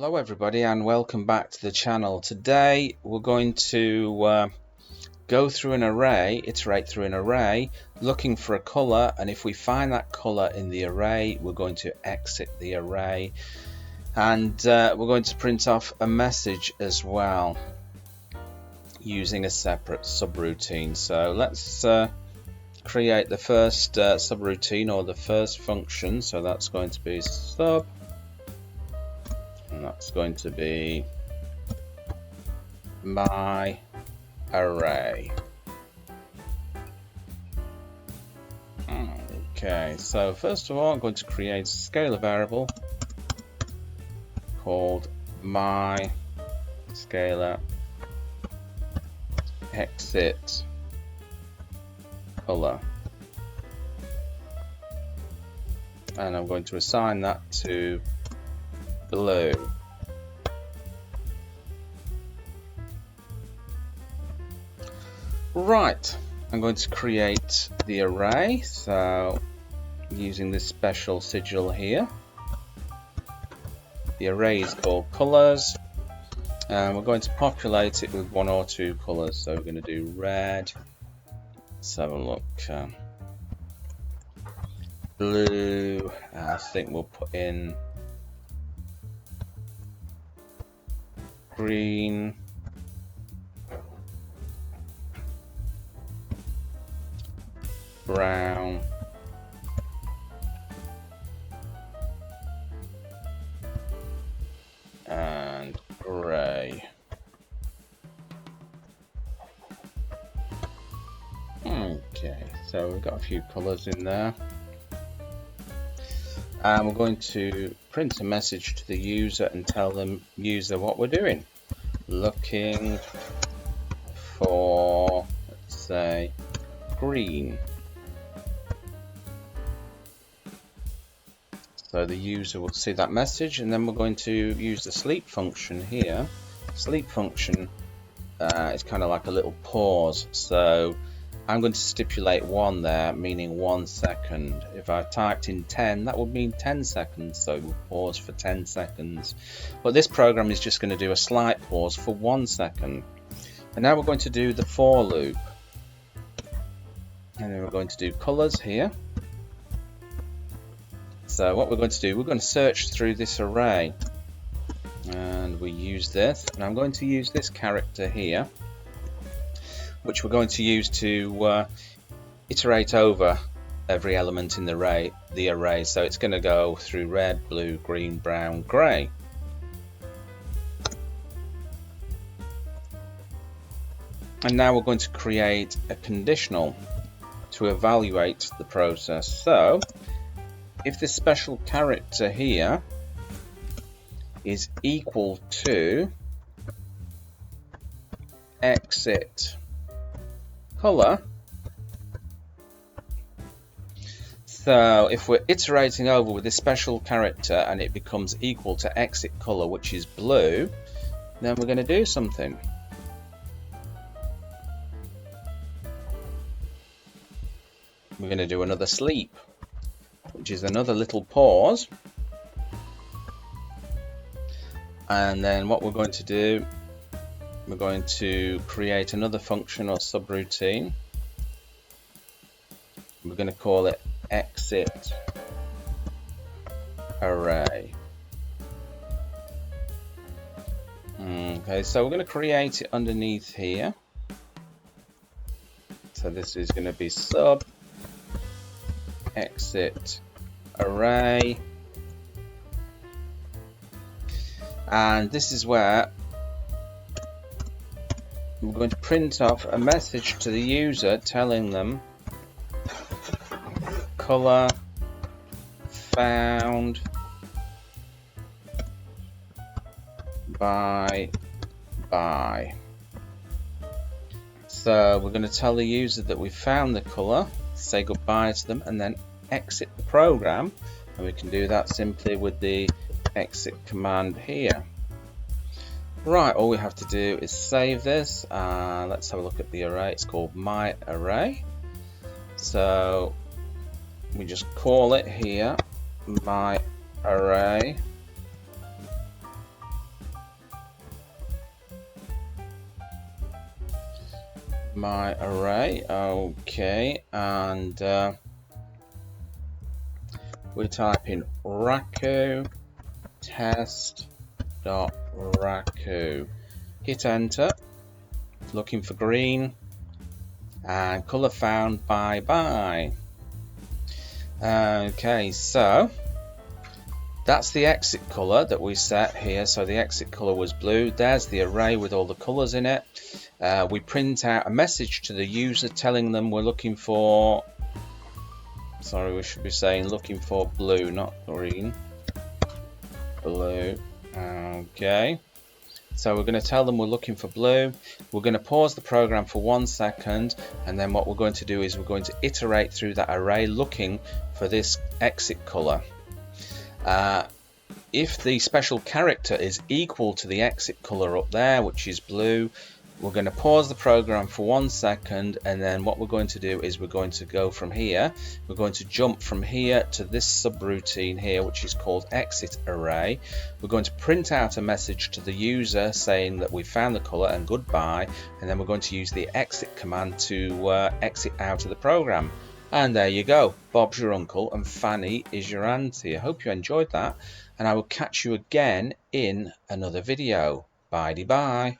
Hello everybody and welcome back to the channel. Today we're going to go through an array, iterate through an array, looking for a colour, and if we find that colour in the array we're going to exit the array, and we're going to print off a message as well using a separate subroutine. So let's create the first subroutine, or the first function. So that's going to be sub, and that's going to be my array. Okay, so first of all I'm going to create a scalar variable called my scalar exit color, and I'm going to assign that to blue. Right, I'm going to create the array, so using this special sigil here. The array is called colors, and we're going to populate it with one or two colors. So we're going to do red, let's have a look, blue, I think we'll put in green, brown, and grey. Okay, so we've got a few colours in there, and we're going to print a message to the user and tell them, user, what we're doing. Looking for, let's say, green. So the user will see that message, and then we're going to use the sleep function here. Sleep function is kind of like a little pause, so I'm going to stipulate 1 there, meaning 1 second. If I typed in 10, that would mean 10 seconds, so we'll pause for 10 seconds. But this program is just going to do a slight pause for 1 second. And now we're going to do the for loop. And then we're going to do colors here. So what we're going to do, we're going to search through this array, and we use this, and I'm going to use this character here, which we're going to use to iterate over every element in the array. So it's going to go through red, blue, green, brown, grey. And now we're going to create a conditional to evaluate the process. So if this special character here is equal to exit color, so if we're iterating over with this special character and it becomes equal to exit color, which is blue, then we're going to do something. We're going to do another sleep, which is another little pause, and then what we're going to do, we're going to create another function or subroutine. We're going to call it exit array. Okay, so we're going to create it underneath here. So this is going to be sub exit array, and this is where we're going to print off a message to the user telling them color found by. So we're going to tell the user that we found the color, say goodbye to them, and then exit the program, and we can do that simply with the exit command here. Right, all we have to do is save this. Let's have a look at the array. It's called my array. So we just call it here, my array. my array. Okay, and we type in Raku test.raku. Hit enter. Looking for green, and color found. Bye bye. Okay, so that's the exit color that we set here. So the exit color was blue. There's the array with all the colors in it. We print out a message to the user telling them we're looking for, sorry, we should be saying looking for blue, not green. Blue. Okay. So we're going to tell them we're looking for blue. We're going to pause the program for 1 second, and then what we're going to do is we're going to iterate through that array looking for this exit color. If the special character is equal to the exit color up there, which is blue, we're going to pause the program for 1 second, and then what we're going to do is we're going to go from here. We're going to jump from here to this subroutine here, which is called exit array. We're going to print out a message to the user saying that we found the color and goodbye, and then we're going to use the exit command to exit out of the program. And there you go. Bob's your uncle and Fanny is your auntie. I hope you enjoyed that, and I will catch you again in another video. Bye-bye.